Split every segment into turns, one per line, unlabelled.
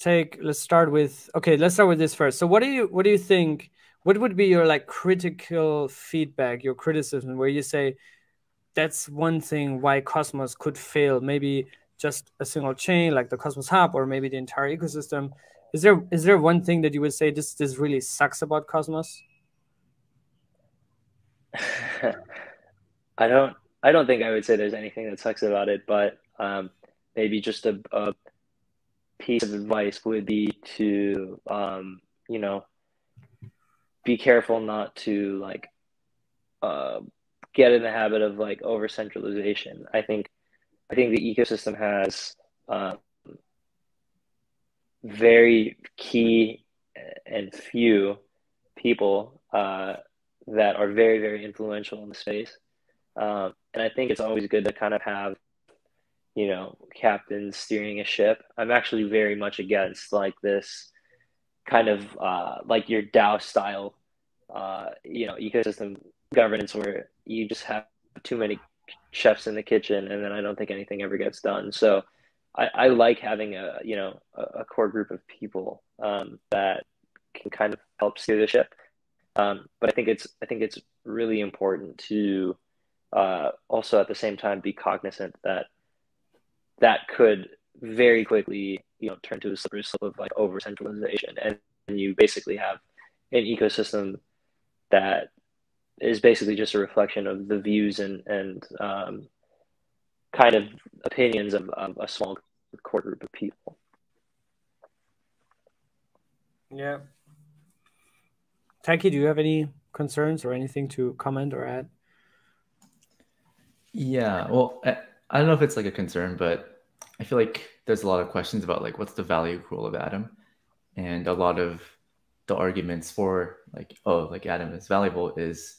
start with this first. So what do you think? What would be your like critical feedback, your criticism, where you say that's one thing why Cosmos could fail? Maybe just a single chain like the Cosmos Hub, or maybe the entire ecosystem. Is there one thing that you would say this really sucks about Cosmos?
I don't think I would say there's anything that sucks about it, but maybe just a piece of advice would be to you know, be careful not to like get in the habit of like over centralization. I think the ecosystem has very key and few people that are very, very influential in the space. And I think it's always good to kind of have, you know, captains steering a ship. I'm actually very much against like this kind of like your DAO style, you know, ecosystem governance where you just have too many chefs in the kitchen and then I don't think anything ever gets done. So I like having a, you know, a core group of people that can kind of help steer the ship. But I think it's really important to also at the same time be cognizant that that could very quickly, you know, turn to a slippery slope of like over centralization, and you basically have an ecosystem that is basically just a reflection of the views and kind of opinions of a small core group of people.
Yeah. Taki, do you have any concerns or anything to comment or add?
Yeah, well, I don't know if it's like a concern, but I feel like there's a lot of questions about like what's the value pool of Atom, and a lot of the arguments for like, oh, like Atom is valuable is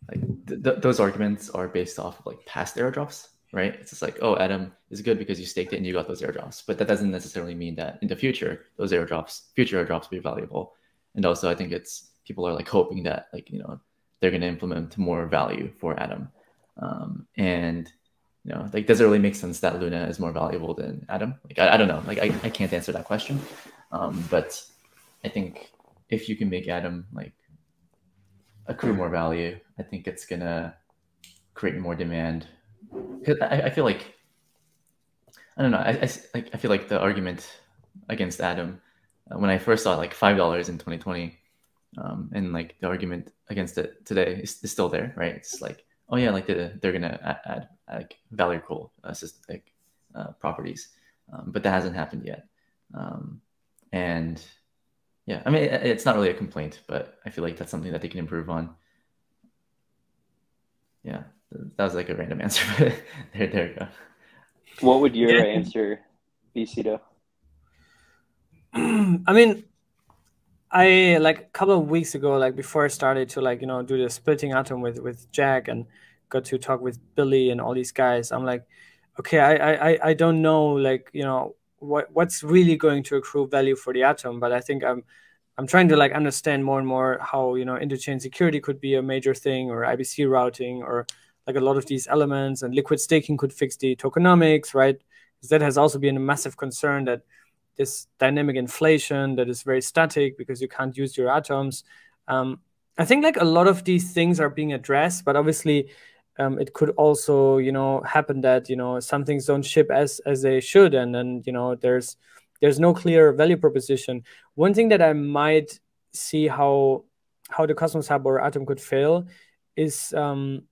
like those arguments are based off of like past airdrops, right? It's just like, oh, Atom is good because you staked it and you got those airdrops, but that doesn't necessarily mean that in the future those future airdrops will be valuable. And also, I think it's people are like hoping that like, you know, they're going to implement more value for Atom, and you know, like, does it really make sense that Luna is more valuable than Atom? Like, I don't know. Like, I can't answer that question. But I think if you can make Atom like accrue more value, I think it's gonna create more demand. Because I feel like, I don't know. I feel like the argument against Atom, when I first saw it like $5 in 2020, and like the argument against it today is still there, right? It's like, oh yeah, like they're gonna add like value pool like properties, but that hasn't happened yet. And yeah, I mean, it's not really a complaint, but I feel like that's something that they can improve on. Yeah, that was like a random answer, but there you go.
What would your answer be, Cito?
I mean, I like a couple of weeks ago, like before I started to like, you know, do the splitting atom with Jack and got to talk with Billy and all these guys, I'm like, okay, I don't know, like, you know, what's really going to accrue value for the atom, but I think I'm trying to like understand more and more how, you know, interchain security could be a major thing, or IBC routing, or like a lot of these elements, and liquid staking could fix the tokenomics, right? Because that has also been a massive concern, that this dynamic inflation that is very static because you can't use your atoms. I think like a lot of these things are being addressed, but obviously it could also, you know, happen that, you know, some things don't ship as they should, and then, you know, there's no clear value proposition. One thing that I might see how the Cosmos Hub or Atom could fail is kind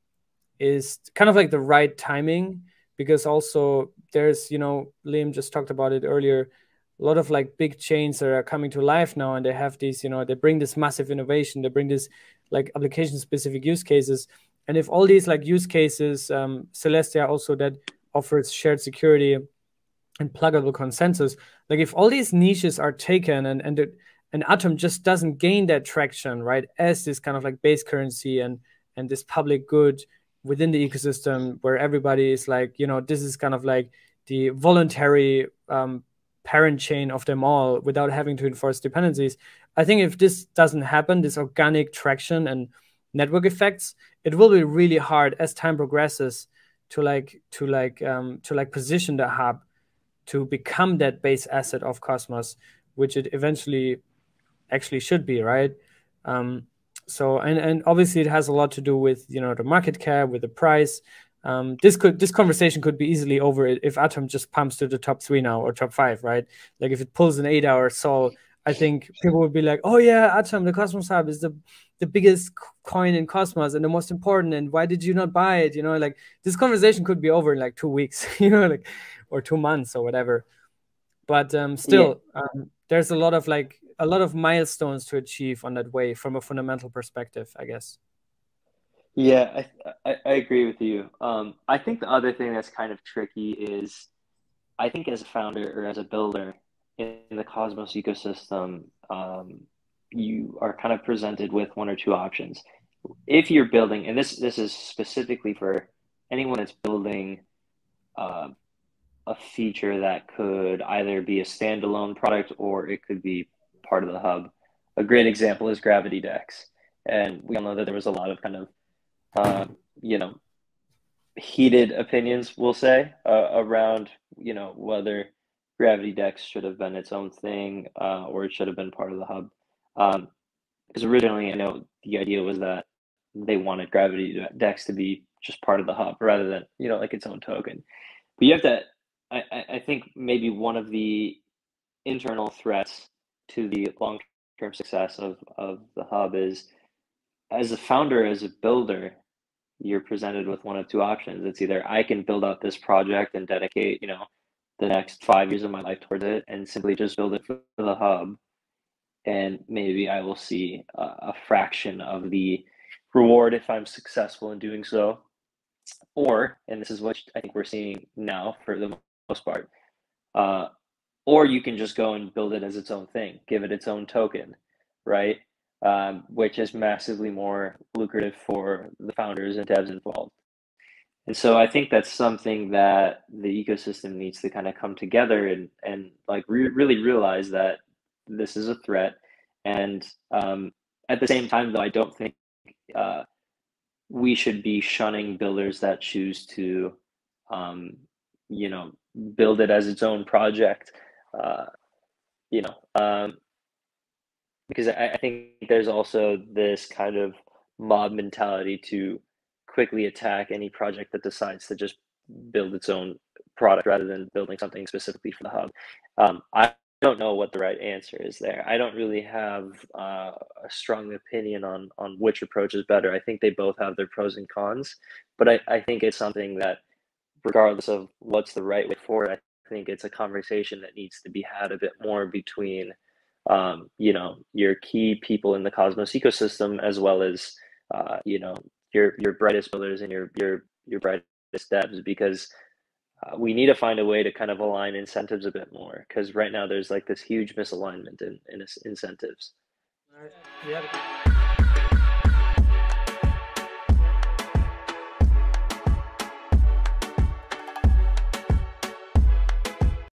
of like the right timing, because also there's, you know, Liam just talked about it earlier, a lot of like big chains that are coming to life now, and they have these, you know, they bring this massive innovation, they bring this like application specific use cases. And if all these like use cases, Celestia also that offers shared security and pluggable consensus, like if all these niches are taken and Atom just doesn't gain that traction, right, as this kind of like base currency and this public good within the ecosystem, where everybody is like, you know, this is kind of like the voluntary parent chain of them all without having to enforce dependencies. I think if this doesn't happen, this organic traction and network effects, it will be really hard as time progresses to position the hub to become that base asset of Cosmos, which it eventually actually should be, right? So and obviously it has a lot to do with, you know, the market cap, with the price. This conversation could be easily over if Atom just pumps to the top 3 now, or top 5, right? Like if it pulls an 8-hour sol, I think people would be like, oh yeah, Atom, the Cosmos Hub is the biggest coin in Cosmos and the most important, and why did you not buy it? You know, like this conversation could be over in like 2 weeks, you know, like, or 2 months or whatever. But still, there's a lot of milestones to achieve on that way from a fundamental perspective, I guess.
Yeah, I agree with you. I think the other thing that's kind of tricky is, I think as a founder or as a builder in the Cosmos ecosystem, you are kind of presented with one or two options. If you're building, and this is specifically for anyone that's building a feature that could either be a standalone product or it could be part of the hub. A great example is Gravity Dex. And we all know that there was a lot of kind of, heated opinions, we'll say, around, whether Gravity Dex should have been its own thing or it should have been part of the hub. Because originally, I know the idea was that they wanted Gravity Dex to be just part of the hub rather than, like its own token. But you have to, I think maybe one of the internal threats to the long-term success of the hub is, as a founder, as a builder, you're presented with one of two options. It's either I can build out this project and dedicate, the next 5 years of my life towards it and simply just build it for the hub, and maybe I will see a fraction of the reward if I'm successful in doing so. Or, and this is what I think we're seeing now for the most part, or you can just go and build it as its own thing, give it its own token, right? Which is massively more lucrative for the founders and devs involved. And so I think that's something that the ecosystem needs to kind of come together and like really realize that this is a threat. And at the same time, though, I don't think we should be shunning builders that choose to, build it as its own project, because I think there's also this kind of mob mentality to quickly attack any project that decides to just build its own product rather than building something specifically for the hub. I don't know what the right answer is there. I don't really have a strong opinion on which approach is better. I think they both have their pros and cons, but I think it's something that, regardless of what's the right way forward, I think it's a conversation that needs to be had a bit more between your key people in the Cosmos ecosystem, as well as your brightest builders and your brightest devs, because we need to find a way to kind of align incentives a bit more, because right now there's like this huge misalignment in incentives.
Yeah.